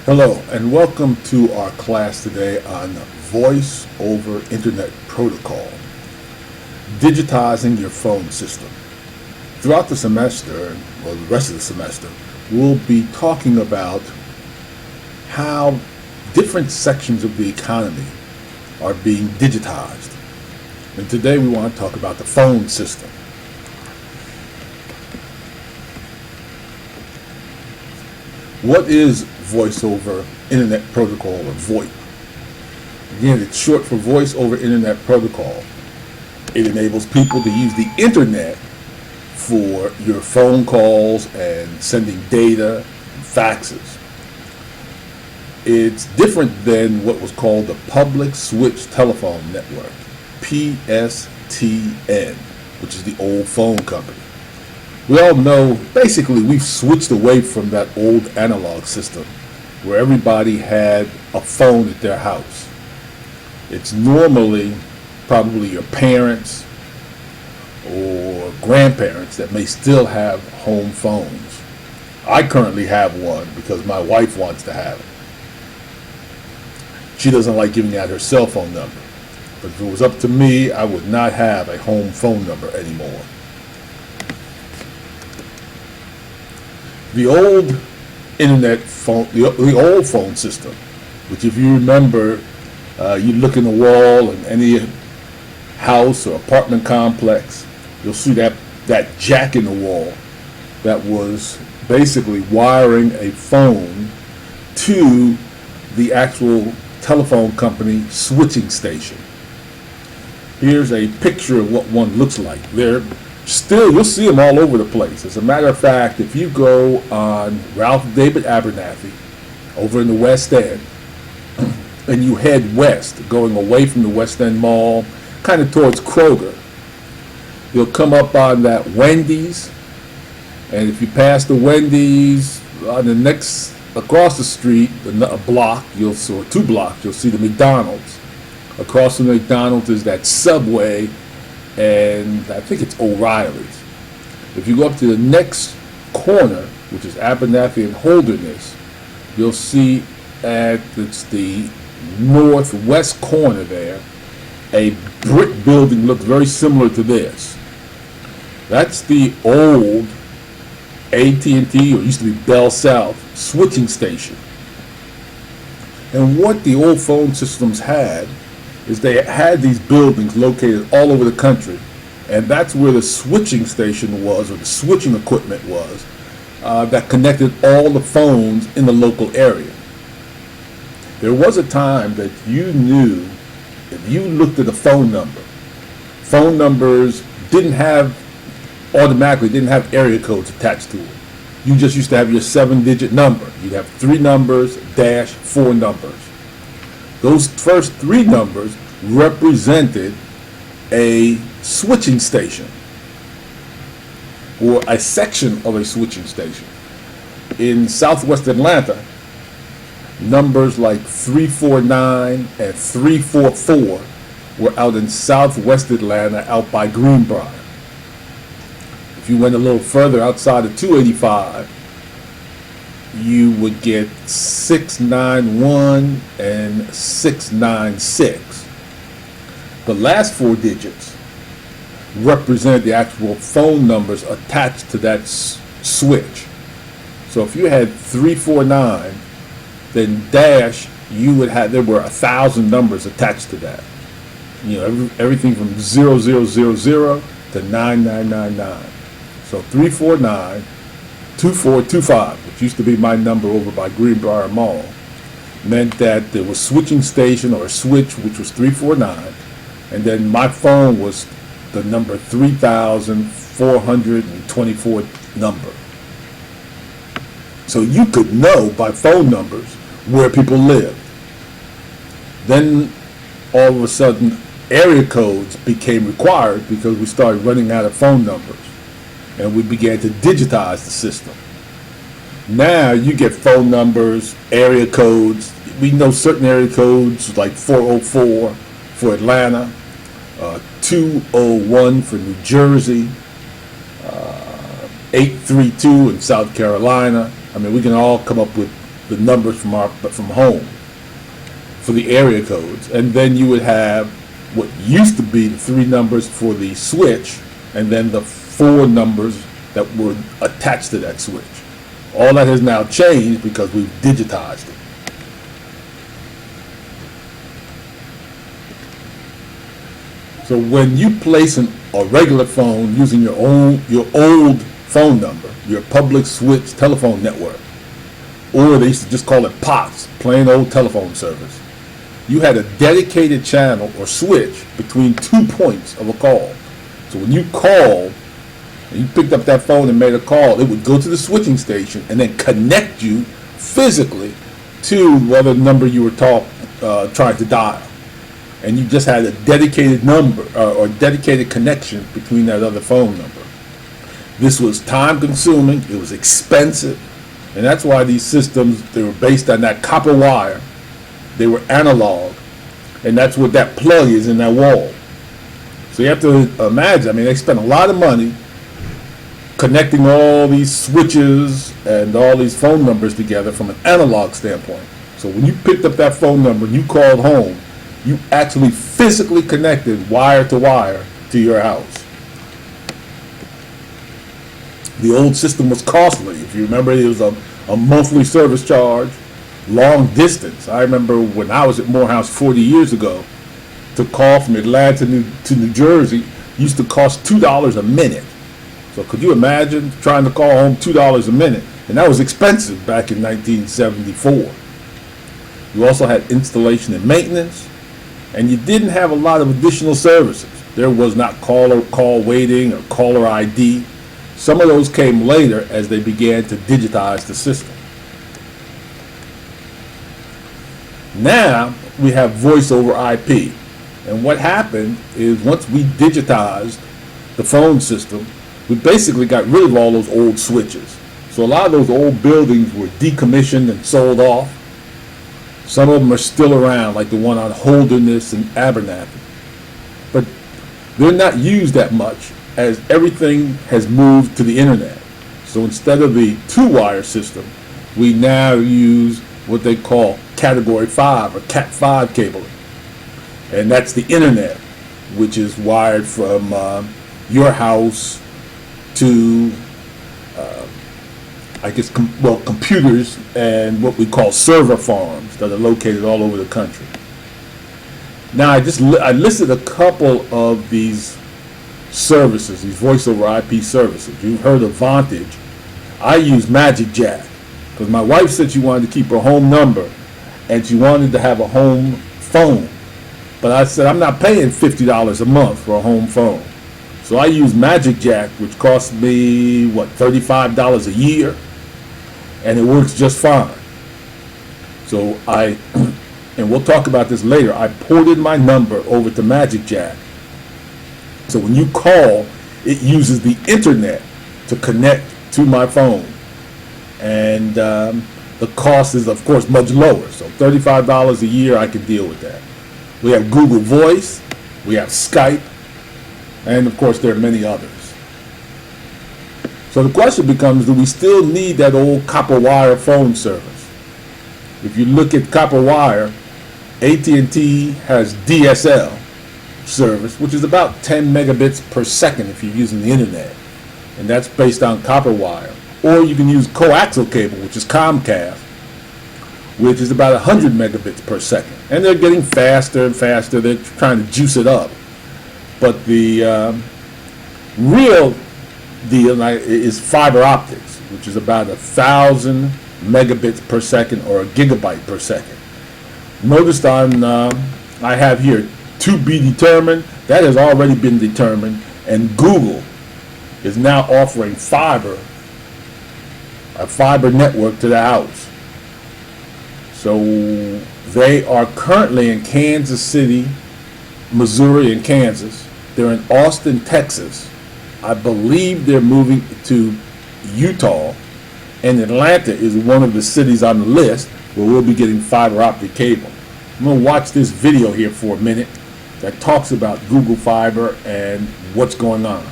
Hello and welcome to our class today on Voice over Internet Protocol, digitizing your phone system. Throughout the semester, or the rest of the semester, we'll be talking about how different sections of the economy are being digitized. And today we want to talk about the phone system. What is Voice over Internet Protocol, or VoIP? Again, it's short for Voice over Internet Protocol. It enables people to use the internet for your phone calls and sending data and faxes. It's different than what was called the Public Switch Telephone Network, PSTN, which is the old phone company. We all know, basically, we've switched away from that old analog system where everybody had a phone at their house. It's normally probably your parents or grandparents that may still have home phones. I currently have one because my wife wants to have it. She doesn't like giving out her cell phone number. But if it was up to me, I would not have a home phone number anymore. The old internet phone, the old phone system, which if you remember, you look in the wall in any house or apartment complex, you'll see that jack in the wall that was basically wiring a phone to the actual telephone company switching station. Here's a picture of what one looks like. You'll see them all over the place. As a matter of fact, if you go on Ralph David Abernathy over in the West End and you head west, going away from the West End Mall, kind of towards Kroger, you'll come up on that Wendy's, and if you pass the Wendy's, on the next, across the street, a block, or 2 blocks, you'll see the McDonald's. Across from the McDonald's is that Subway, and I think it's O'Reilly's. If you go up to the next corner, which is Abernathy and Holderness, you'll see it's the northwest corner there, a brick building looks very similar to this. That's the old AT&T, or used to be Bell South, switching station. And what the old phone systems had is they had these buildings located all over the country, and that's where the switching station was, or the switching equipment was, that connected all the phones in the local area. There was a time that you knew, if you looked at a phone number, phone numbers automatically didn't have area codes attached to it. You just used to have your 7-digit number. You'd have 3 numbers, dash 4 numbers. Those first 3 numbers represented a switching station, or a section of a switching station. In Southwest Atlanta, numbers like 349 and 344 were out in Southwest Atlanta, out by Greenbrier. If you went a little further outside of 285, you would get 691 and 696. The last 4 digits represent the actual phone numbers attached to that switch. So if you had 349, then dash, there were 1,000 numbers attached to that. Everything from 0000 to 9999. So 349, 2425, which used to be my number over by Greenbrier Mall, meant that there was switching station, or a switch, which was 349, and then my phone was the number 3,424 number. So you could know by phone numbers where people lived. Then all of a sudden area codes became required because we started running out of phone numbers, and we began to digitize the system. Now you get phone numbers, area codes. We know certain area codes like 404 for Atlanta, 201 for New Jersey, 832 in South Carolina. I mean, we can all come up with the numbers from home for the area codes, and then you would have what used to be the 3 numbers for the switch, and then the 4 numbers that were attached to that switch. All that has now changed because we've digitized it. So when you place a regular phone using your old phone number, your public switch telephone network, or they used to just call it POTS, plain old telephone service, you had a dedicated channel or switch between 2 points of a call. So when you called, and you picked up that phone and made a call, it would go to the switching station and then connect you physically to whatever number you were trying to dial. And you just had a dedicated number or dedicated connection between that other phone number. This was time consuming, it was expensive, and that's why these systems, they were based on that copper wire, they were analog, and that's what that plug is in that wall. So you have to imagine, I mean, they spent a lot of money connecting all these switches and all these phone numbers together from an analog standpoint. So when you picked up that phone number and you called home, you actually physically connected wire to wire to your house. The old system was costly. If you remember, it was a monthly service charge, long distance. I remember when I was at Morehouse 40 years ago, to call from Atlanta to New Jersey used to cost $2 a minute. So could you imagine trying to call home $2 a minute? And that was expensive back in 1974. You also had installation and maintenance, and you didn't have a lot of additional services. There was not call waiting or caller ID. Some of those came later as they began to digitize the system. Now we have voice over IP. And what happened is once we digitized the phone system, we basically got rid of all those old switches. So a lot of those old buildings were decommissioned and sold off. Some of them are still around, like the one on Holderness and Abernathy. But they're not used that much as everything has moved to the internet. So instead of the 2-wire system, we now use what they call Category 5 or Cat 5 cabling. And that's the internet, which is wired from your house to computers and what we call server farms that are located all over the country. Now I listed a couple of these services, these voice over IP services. You've heard of Vantage. I use Magic Jack because my wife said she wanted to keep her home number and she wanted to have a home phone. But I said I'm not paying $50 a month for a home phone. So I use Magic Jack, which costs me, $35 a year, and it works just fine. So and we'll talk about this later, I ported my number over to Magic Jack. So when you call, it uses the internet to connect to my phone. And the cost is, of course, much lower. So $35 a year, I can deal with that. We have Google Voice, we have Skype, and of course there are many others. So the question becomes, do we still need that old copper wire phone service? If you look at copper wire, AT&T has DSL service, which is about 10 megabits per second if you're using the internet, and that's based on copper wire. Or you can use coaxial cable, which is Comcast, which is about 100 megabits per second. And they're getting faster and faster. They're trying to juice it up. But the real deal is fiber optics, which is about 1,000 megabits per second or a gigabyte per second. Notice I have here to be determined. That has already been determined, and Google is now offering a fiber network to the house. So they are currently in Kansas City, Missouri, and Kansas. They're in Austin, Texas. I believe they're moving to Utah, and Atlanta is one of the cities on the list where we'll be getting fiber optic cable. I'm going to watch this video here for a minute that talks about Google Fiber and what's going on.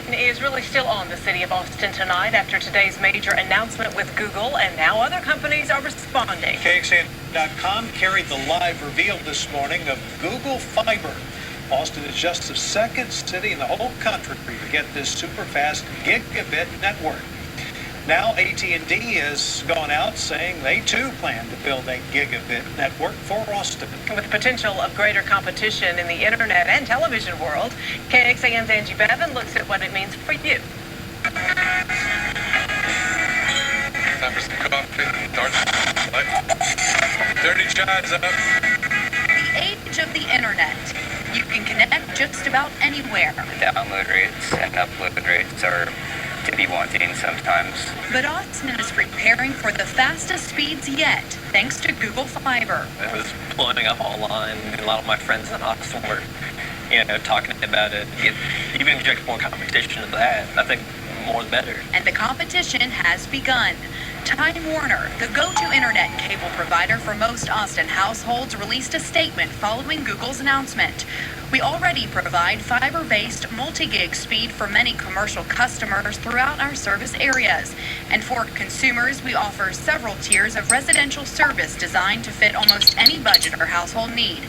attention is really still on the city of Austin tonight after today's major announcement with Google, and now other companies are responding. KXAN.com carried the live reveal this morning of Google Fiber. Austin is just the second city in the whole country to get this super fast gigabit network. Now AT&T has gone out saying they too plan to build a gigabit network for Austin. With the potential of greater competition in the internet and television world, KXAN's Angie Bevan looks at what it means for you. Time for some coffee. Dirty Chai's up. The age of the internet. You can connect just about anywhere. Download rates and upload rates are to be wanting sometimes. But Austin is preparing for the fastest speeds yet, thanks to Google Fiber. It was blowing up online, and a lot of my friends in Austin were, talking about it. Even inject more competition into that. I think more the better. And the competition has begun. Time Warner, the go-to internet cable provider for most Austin households, released a statement following Google's announcement. We already provide fiber-based multi-gig speed for many commercial customers throughout our service areas. And for consumers, we offer several tiers of residential service designed to fit almost any budget or household need.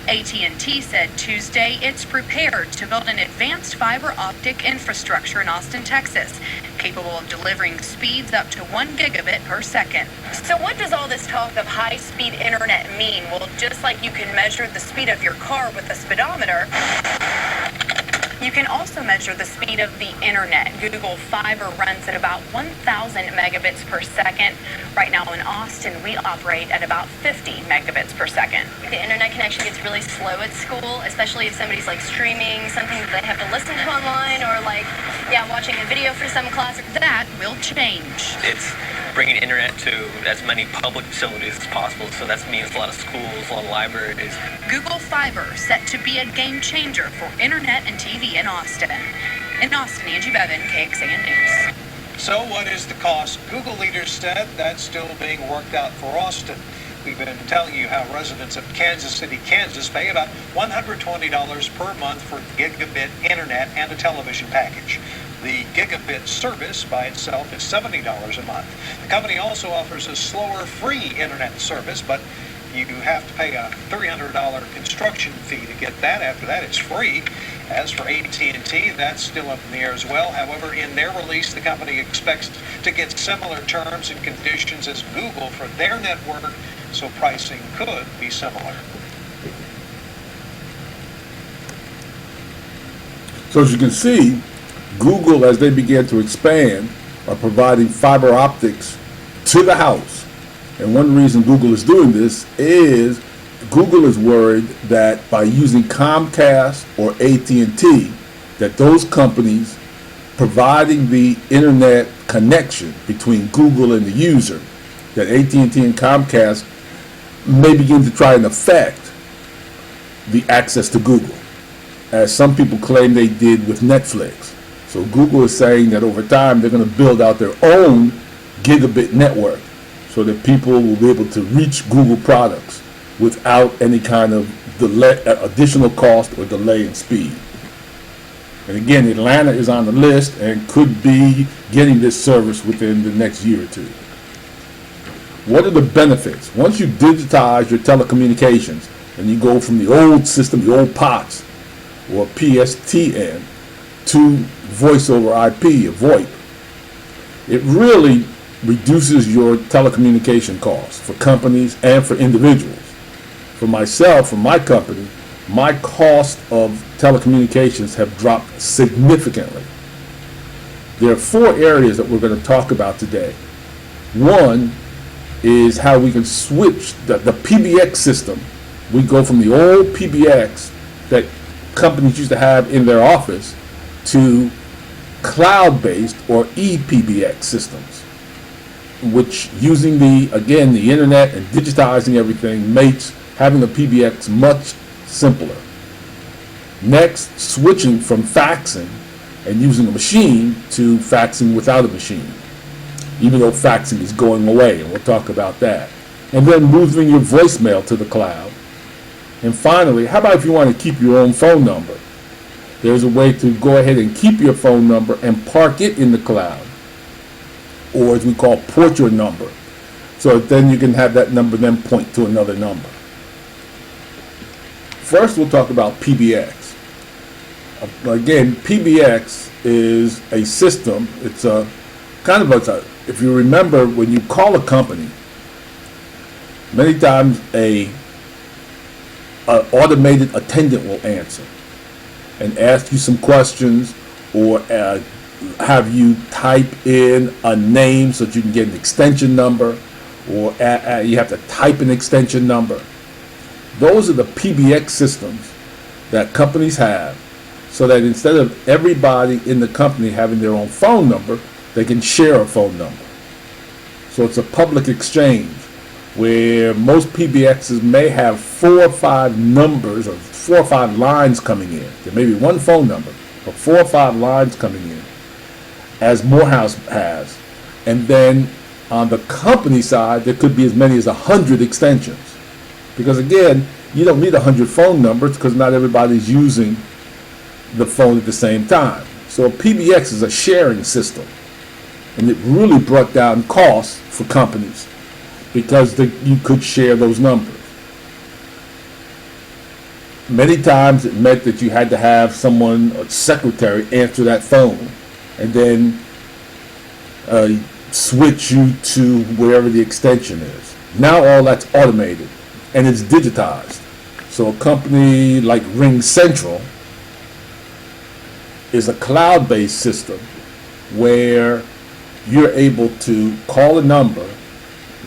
AT&T said Tuesday it's prepared to build an advanced fiber optic infrastructure in Austin, Texas, capable of delivering speeds up to 1 gigabit per second. So what does all this talk of high-speed internet mean? Well, just like you can measure the speed of your car with a speedometer, you can also measure the speed of the internet. Google Fiber runs at about 1,000 megabits per second. Right now in Austin, we operate at about 50 megabits per second. The internet connection gets really slow at school, especially if somebody's like streaming something that they have to listen to online, or watching a video for some class. That will change. It's bringing internet to as many public facilities as possible, so that means a lot of schools, a lot of libraries. Google Fiber set to be a game changer for internet and TV in Austin. In Austin, Angie Bevan, KXAN News. So what is the cost? Google leaders said that's still being worked out for Austin. We've been telling you how residents of Kansas City, Kansas pay about $120 per month for gigabit internet and a television package. The gigabit service by itself is $70 a month. The company also offers a slower free internet service, but you have to pay a $300 construction fee to get that. After that, it's free. As for AT&T, that's still up in the air as well. However, in their release, the company expects to get similar terms and conditions as Google for their network, so pricing could be similar. So as you can see, Google, as they began to expand, are providing fiber optics to the house. And one reason Google is doing this is Google is worried that by using Comcast or AT&T, that those companies providing the internet connection between Google and the user, that AT&T and Comcast may begin to try and affect the access to Google, as some people claim they did with Netflix. So Google is saying that over time they're going to build out their own gigabit network so that people will be able to reach Google products without any kind of delay, additional cost or delay in speed. And again, Atlanta is on the list and could be getting this service within the next year or two. What are the benefits? Once you digitize your telecommunications and you go from the old system, the old POTS or PSTN, to voice over IP or Voip, it really reduces your telecommunication costs for companies and for individuals. For myself, for my company, my cost of telecommunications have dropped significantly. There are 4 areas that we're going to talk about today. One is how we can switch the PBX system. We go from the old PBX that companies used to have in their office to cloud-based or ePBX systems, which using the internet and digitizing everything makes having a PBX much simpler. Next, switching from faxing and using a machine to faxing without a machine, even though faxing is going away, and we'll talk about that. And then moving your voicemail to the cloud. And finally, how about if you want to keep your own phone number? there's a way to go ahead and keep your phone number and park it in the cloud, or as we call, port your number. So then you can have that number then point to another number. First, we'll talk about PBX. Again, PBX is a system. It's a kind of if you remember, when you call a company, many times a automated attendant will answer and ask you some questions, or have you type in a name so that you can get an extension number, or you have to type an extension number. Those are the PBX systems that companies have, so that instead of everybody in the company having their own phone number, they can share a phone number. So it's a public exchange where most PBXs may have 4 or 5 numbers or 4 or 5 lines coming in. There may be one phone number, but 4 or 5 lines coming in, as Morehouse has. And then on the company side, there could be as many as 100 extensions. Because again, you don't need 100 phone numbers because not everybody's using the phone at the same time. So a PBX is a sharing system. And it really brought down costs for companies because you could share those numbers. Many times it meant that you had to have someone, a secretary, answer that phone and then switch you to wherever the extension is. Now all that's automated and it's digitized. So a company like Ring Central is a cloud-based system where you're able to call a number,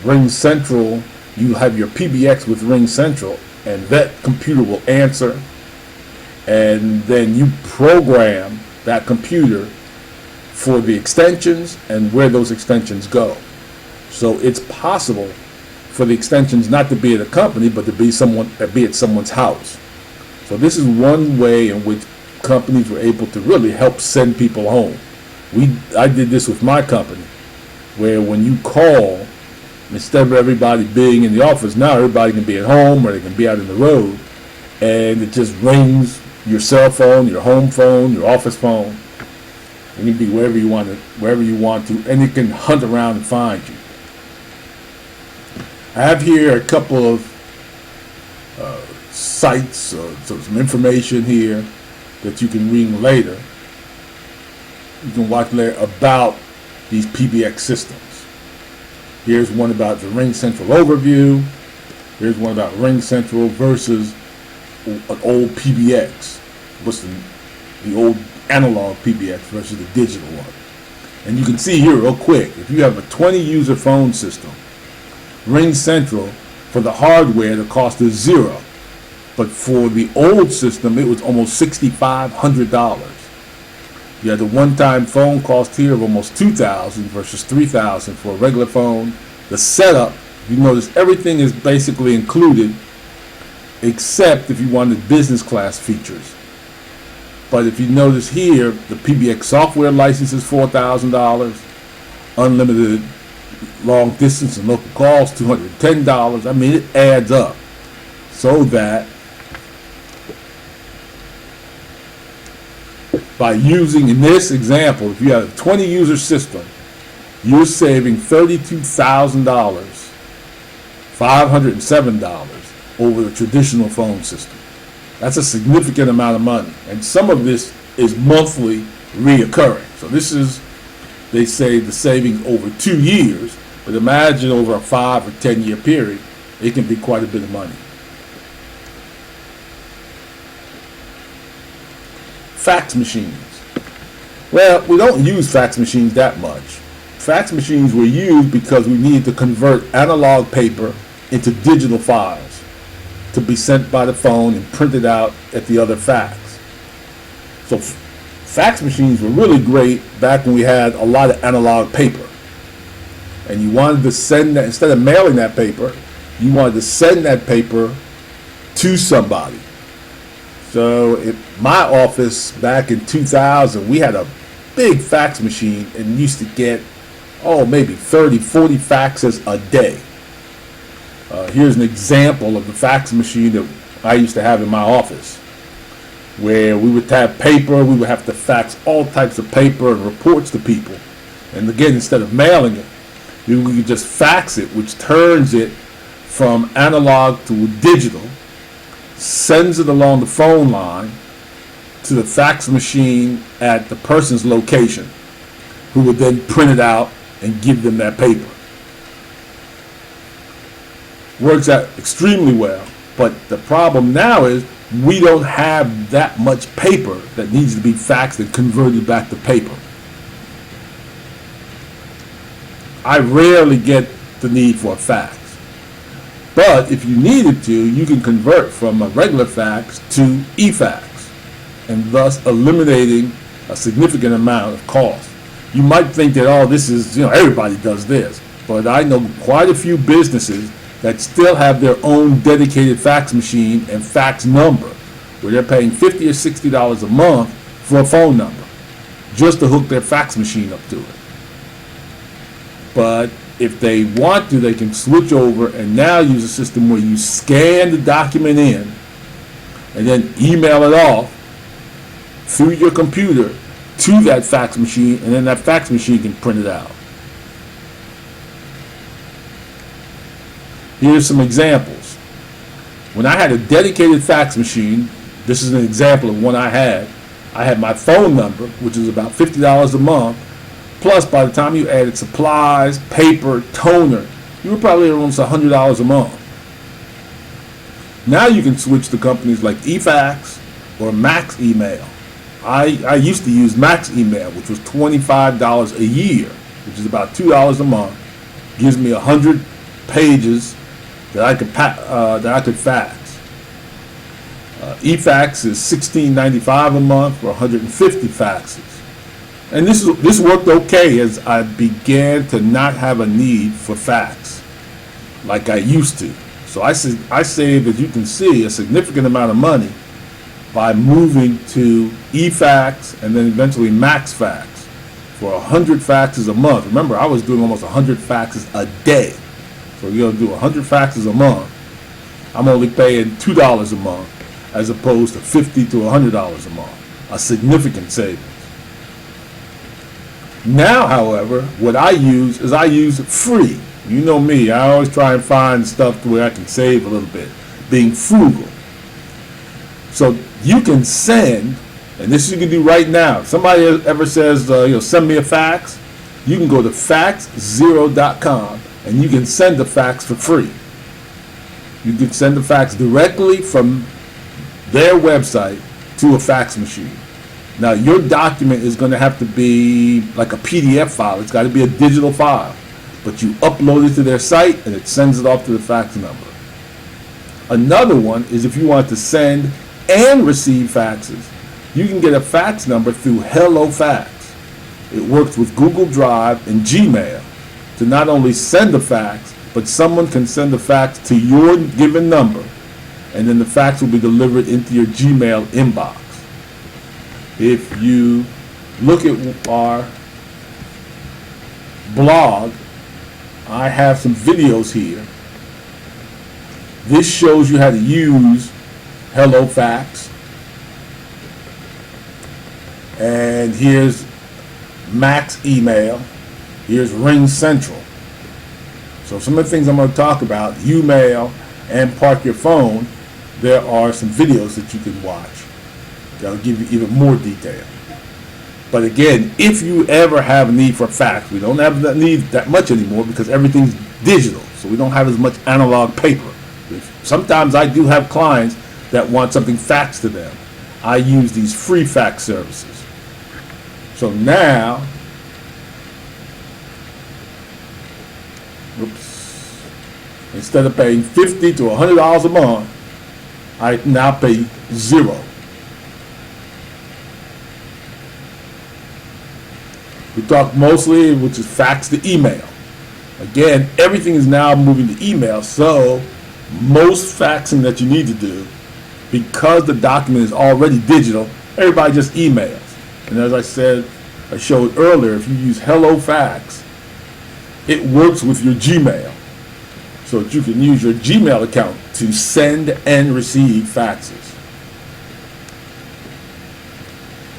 Ring Central, you have your PBX with Ring Central, and that computer will answer, and then you program that computer for the extensions and where those extensions go. So it's possible for the extensions not to be at a company, but to be at someone's house. So this is one way in which companies were able to really help send people home. I did this with my company, where when you call, instead of everybody being in the office, now everybody can be at home or they can be out in the road, and it just rings your cell phone, your home phone, your office phone, and you can be wherever you want to, and it can hunt around and find you. I have here a couple of sites, so some information here that you can read later. You can watch later about these PBX systems. Here's one about the Ring Central overview. Here's one about Ring Central versus an old PBX. What's the old analog PBX versus the digital one. And you can see here real quick, if you have a 20 user phone system, Ring Central, for the hardware, the cost is $0. But for the old system, it was almost $6,500. You had the one-time phone cost here of almost $2,000 versus $3,000 for a regular phone. The setup, you notice everything is basically included except if you wanted business class features. But if you notice here, the PBX software license is $4,000, unlimited long distance and local calls, $210. I mean, it adds up. So that by using, in this example, if you have a 20 user system, you're saving $32,000, $507 over the traditional phone system. That's a significant amount of money. And some of this is monthly reoccurring. So this is, they say, the savings over 2 years, but imagine over a 5 or 10 year period, it can be quite a bit of money. Fax machines. Well, we don't use fax machines that much. Fax machines were used because we needed to convert analog paper into digital files to be sent by the phone and printed out at the other fax. So fax machines were really great back when we had a lot of analog paper. And you wanted to send that, instead of mailing that paper, you wanted to send that paper to somebody. So at my office back in 2000, we had a big fax machine and used to get, maybe 30, 40 faxes a day. Here's an example of the fax machine that I used to have in my office. where we would have paper, we would have to fax all types of paper and reports to people. And again, instead of mailing it, we could just fax it, which turns it from analog to digital, sends it along the phone line to the fax machine at the person's location, who would then print it out and give them that paper. Works out extremely well, but the problem now is we don't have that much paper that needs to be faxed and converted back to paper. I rarely get the need for a fax. But if you needed to, you can convert from a regular fax to e-fax, and thus eliminating a significant amount of cost. You might think that, oh, this is, everybody does this. But I know quite a few businesses that still have their own dedicated fax machine and fax number, where they're paying $50 or $60 a month for a phone number, just to hook their fax machine up to it. But if they want to, they can switch over and now use a system where you scan the document in and then email it off through your computer to that fax machine, and then that fax machine can print it out. Here's some examples. When I had a dedicated fax machine, this is an example of one I had my phone number, which is about $50 a month, plus by the time you added supplies, paper, toner, you were probably almost $100 a month. Now you can switch to companies like eFax or Max Email. I used to use Max Email, which was $25 a year, which is about $2 a month. Gives me 100 pages that I could fax. eFax is $16.95 a month for 150 faxes. And this worked okay as I began to not have a need for fax like I used to. So I saved, as you can see, a significant amount of money by moving to eFax and then eventually MaxFax for 100 faxes a month. Remember, I was doing almost 100 faxes a day. So you're going to do 100 faxes a month. I'm only paying $2 a month as opposed to $50 to $100 a month. A significant savings. Now, however, what I use free. You know me, I always try and find stuff where I can save a little bit, being frugal. So you can send, and this you can do right now. If somebody ever says, send me a fax, you can go to faxzero.com and you can send a fax for free. You can send a fax directly from their website to a fax machine. Now, your document is going to have to be like a PDF file. It's got to be a digital file. But you upload it to their site and it sends it off to the fax number. Another one is if you want to send and receive faxes, you can get a fax number through HelloFax. It works with Google Drive and Gmail to not only send a fax, but someone can send a fax to your given number, and then the fax will be delivered into your Gmail inbox. If you look at our blog, I have some videos here. This shows you how to use HelloFax. And here's Max Email. Here's Ring Central. So some of the things I'm going to talk about, Umail and Park Your Phone, there are some videos that you can watch that'll give you even more detail. But again, if you ever have a need for fax, we don't have that need that much anymore because everything's digital, so we don't have as much analog paper. Sometimes I do have clients that want something faxed to them. I use these free fax services. So now, instead of paying $50 to $100 a month, I now pay $0. We talk mostly, which is fax to email. Again, everything is now moving to email, so most faxing that you need to do, because the document is already digital, everybody just emails. And as I showed earlier, if you use HelloFax, it works with your Gmail, so that you can use your Gmail account to send and receive faxes.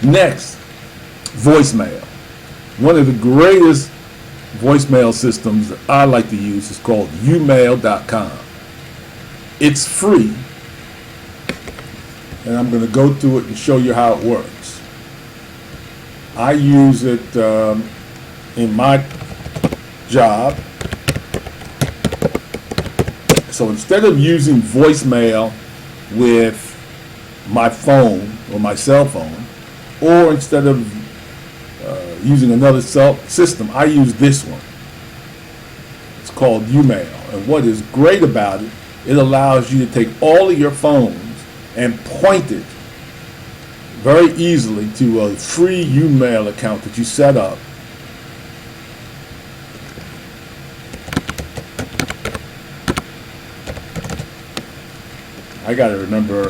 Next, voicemail. One of the greatest voicemail systems that I like to use is called umail.com. It's free, and I'm going to go through it and show you how it works. I use it in my job. So instead of using voicemail with my phone or my cell phone, or instead of using another system, I use this one. It's called Umail. And what is great about it, it allows you to take all of your phones and point it very easily to a free Umail account that you set up. I got to remember,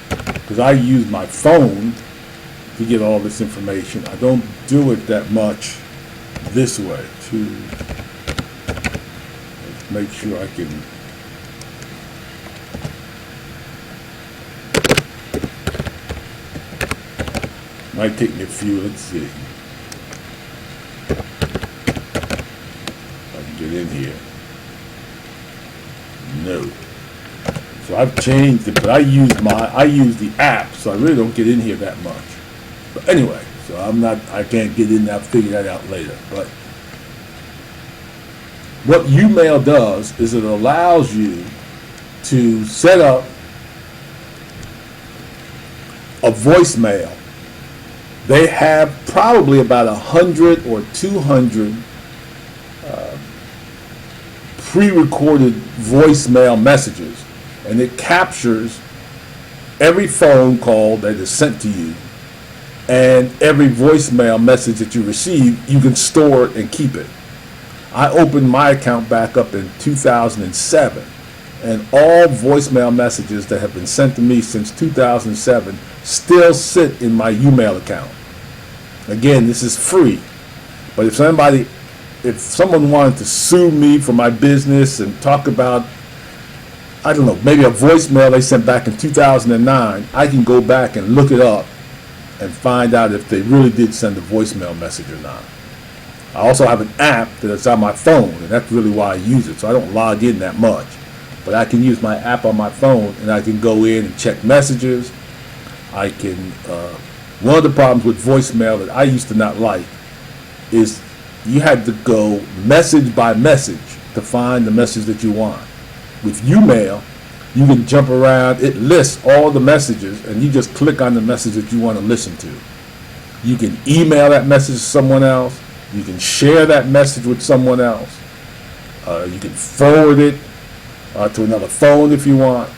because I use my phone to get all this information. I don't do it that much this way to make sure I can might take me a few. Let's see if I can get in here. No. So I've changed it, but I use the app, so I really don't get in here that much. But anyway, so I can't get in there. I'll figure that out later. But what Umail does is it allows you to set up a voicemail. They have probably about 100 or 200 pre-recorded voicemail messages, and it captures every phone call that is sent to you and every voicemail message that you receive. You can store it and keep it. I opened my account back up in 2007, and all voicemail messages that have been sent to me since 2007 still sit in my Umail account. Again, this is free, but if someone wanted to sue me for my business and talk about, I don't know, maybe a voicemail they sent back in 2009, I can go back and look it up and find out if they really did send a voicemail message or not. I also have an app that's on my phone, and that's really why I use it. So I don't log in that much, but I can use my app on my phone, and I can go in and check messages. I can, one of the problems with voicemail that I used to not like is you had to go message by message to find the message that you want. With Umail, you can jump around. It lists all the messages, and you just click on the message that you want to listen to. You can email that message to someone else. You can share that message with someone else. You can forward it to another phone if you want.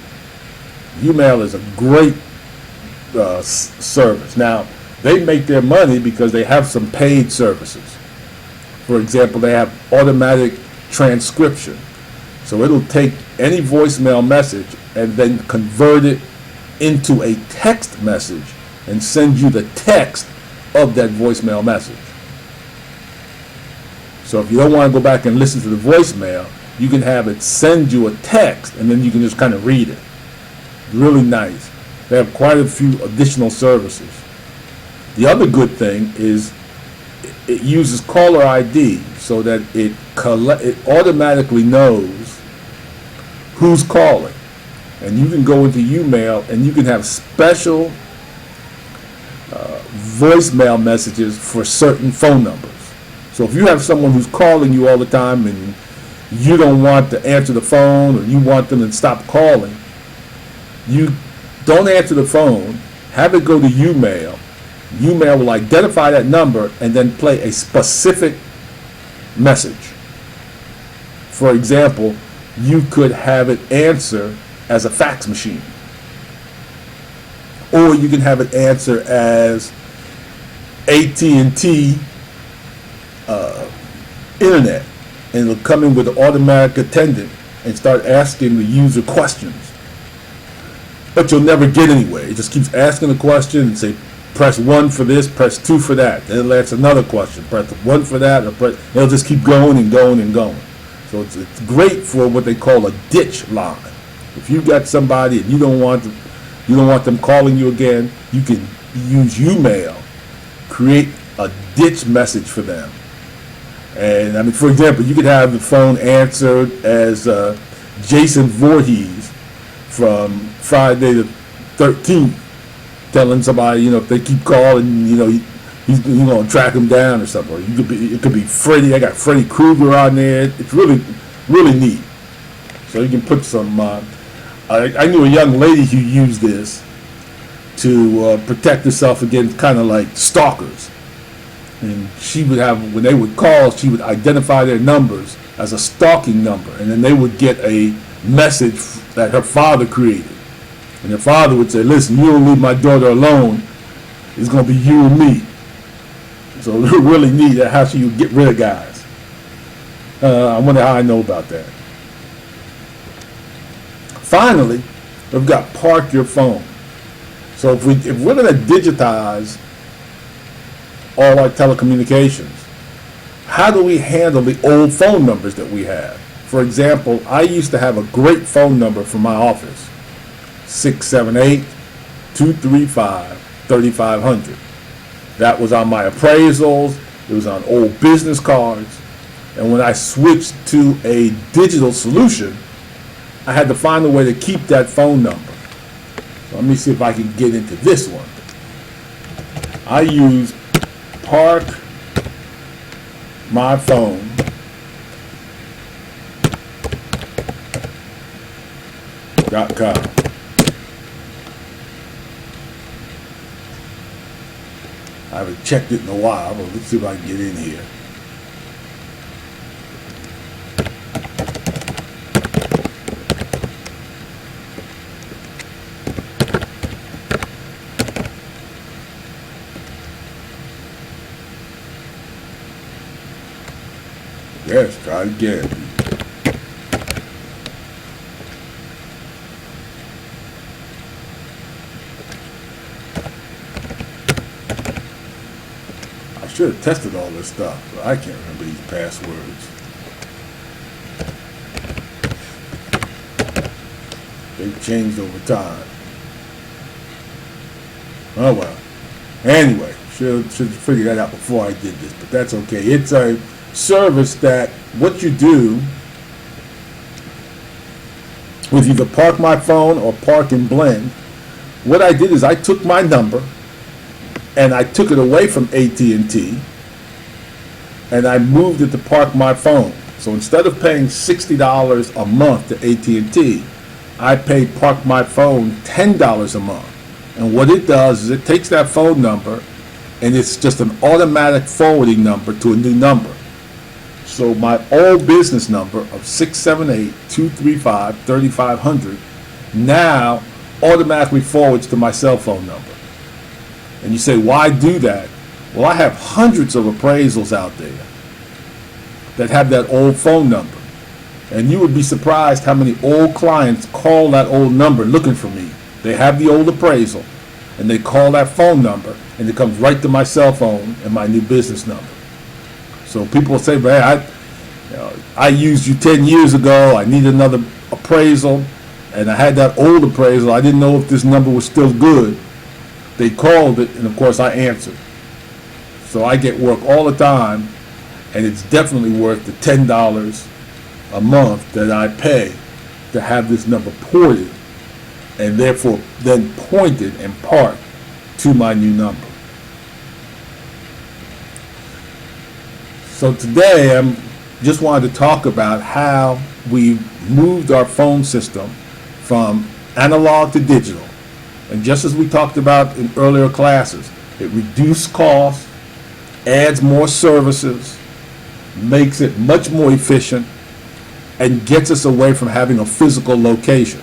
Umail is a great service. Now, they make their money because they have some paid services. For example, they have automatic transcription. So it'll take any voicemail message and then convert it into a text message and send you the text of that voicemail message. So if you don't want to go back and listen to the voicemail, you can have it send you a text, and then you can just kind of read it. Really nice. They have quite a few additional services. The other good thing is it uses caller ID so that it automatically knows who's calling. And you can go into Umail and you can have special voicemail messages for certain phone numbers. So if you have someone who's calling you all the time and you don't want to answer the phone, or you want them to stop calling, you don't answer the phone, have it go to Umail. Umail will identify that number and then play a specific message. For example, you could have it answer as a fax machine, or you can have it answer as AT&T internet, and it'll come in with an automatic attendant and start asking the user questions. But you'll never get anywhere. It just keeps asking the question and say, press 1 for this, press 2 for that. Then it'll ask another question, press 1 for that, or it'll just keep going and going and going. So it's great for what they call a ditch line. If you got somebody and you don't want them calling you again, you can use Umail, create a ditch message for them. And I mean, for example, you could have the phone answered as Jason Voorhees from Friday the 13th, telling somebody, you know, if they keep calling, you know, he's gonna track them down or something. Or it could be Freddy. I got Freddy Krueger on there. It's really neat. So you can put some. I knew a young lady who used this to protect herself against kind of like stalkers. And she would have, when they would call, she would identify their numbers as a stalking number, and then they would get a message that her father created. And her father would say, listen, you don't leave my daughter alone, it's going to be you and me. So really neat how she would get rid of guys. I wonder how I know about that. Finally, we've got park your phone. So if we're going to digitize all our telecommunications, how do we handle the old phone numbers that we have? For example, I used to have a great phone number for my office, 678-235-3500. That was on my appraisals, it was on old business cards, and when I switched to a digital solution, I had to find a way to keep that phone number. So let me see if I can get into this one. I use parkmyphone.com. I haven't checked it in a while, but let's see if I can get in here. Yes, try again. I should have tested all this stuff, but I can't remember these passwords. They've changed over time. Oh well. Anyway, should figure that out before I did this, but that's okay. It's a service that what you do with either Park My Phone or Park and Blend, what I did is I took my number and I took it away from AT&T and I moved it to Park My Phone. So instead of paying $60 a month to AT&T, I paid Park My Phone $10 a month. And what it does is it takes that phone number and it's just an automatic forwarding number to a new number. So my old business number of 678-235-3500 now automatically forwards to my cell phone number. And you say, why do that? Well, I have hundreds of appraisals out there that have that old phone number. And you would be surprised how many old clients call that old number looking for me. They have the old appraisal and they call that phone number and it comes right to my cell phone and my new business number. So people will say, man, I used you 10 years ago. I need another appraisal. And I had that old appraisal. I didn't know if this number was still good. They called it, and of course I answered. So I get work all the time, and it's definitely worth the $10 a month that I pay to have this number ported, and therefore then pointed and parked to my new number. So today I just wanted to talk about how we moved our phone system from analog to digital. And just as we talked about in earlier classes, it reduced costs, adds more services, makes it much more efficient, and gets us away from having a physical location.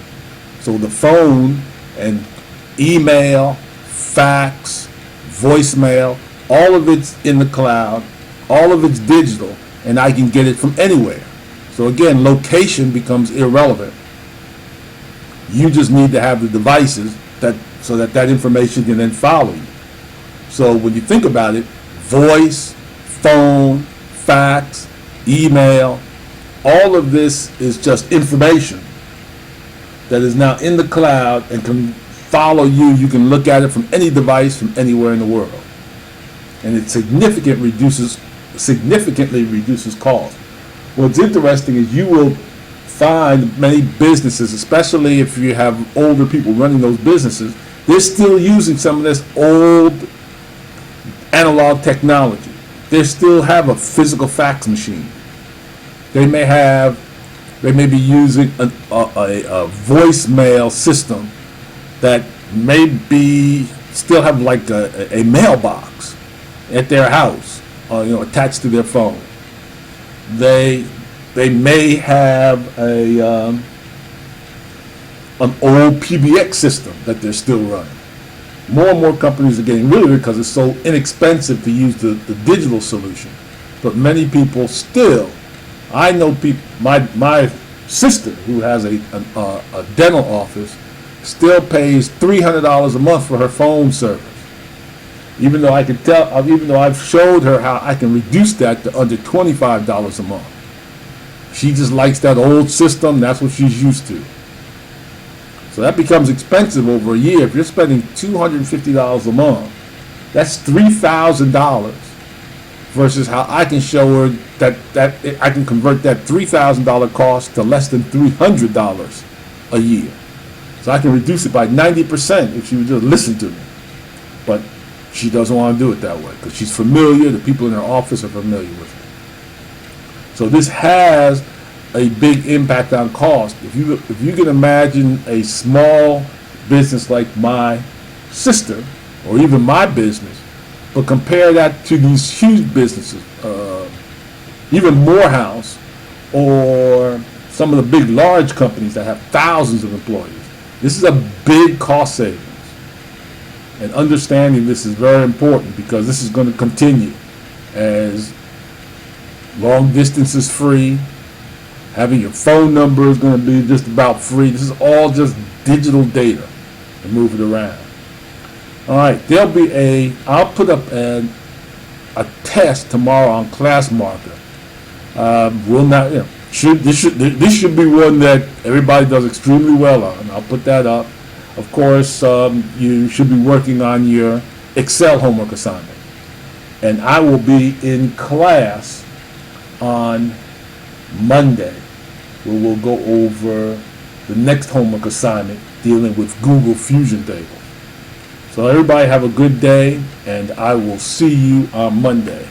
So the phone and email, fax, voicemail, all of it's in the cloud, all of it's digital, and I can get it from anywhere. So again, location becomes irrelevant. You just need to have the devices so that information can then follow you. So when you think about it, voice, phone, fax, email, all of this is just information that is now in the cloud and can follow you. You can look at it from any device from anywhere in the world. And it significantly reduces cost. What's interesting is you will find many businesses, especially if you have older people running those businesses, they're still using some of this old analog technology. They still have a physical fax machine. They may be using a voicemail system that may be still have like a mailbox at their house, attached to their phone. They may have an old PBX system that they're still running. More and more companies are getting rid of it because it's so inexpensive to use the digital solution. But many people still, I know people, my sister who has a dental office still pays $300 a month for her phone service. Even though I've showed her how I can reduce that to under $25 a month. She just likes that old system. That's what she's used to. So that becomes expensive over a year. If you're spending $250 a month, that's $3,000 versus how I can show her that I can convert that $3,000 cost to less than $300 a year. So I can reduce it by 90% if she would just listen to me. But she doesn't want to do it that way because she's familiar. The people in her office are familiar with it. So this has a big impact on cost. If you can imagine a small business like my sister or even my business, but compare that to these huge businesses, even Morehouse or some of the big large companies that have thousands of employees. This is a big cost savings. And understanding this is very important because this is going to continue as long distance is free. Having your phone number is going to be just about free. This is all just digital data and move it around. All right, I'll put up a test tomorrow on Class Marker. This should be one that everybody does extremely well on. I'll put that up. Of course, you should be working on your Excel homework assignment. And I will be in class on Monday, where we'll go over the next homework assignment dealing with Google Fusion tables. So everybody have a good day, and I will see you on Monday.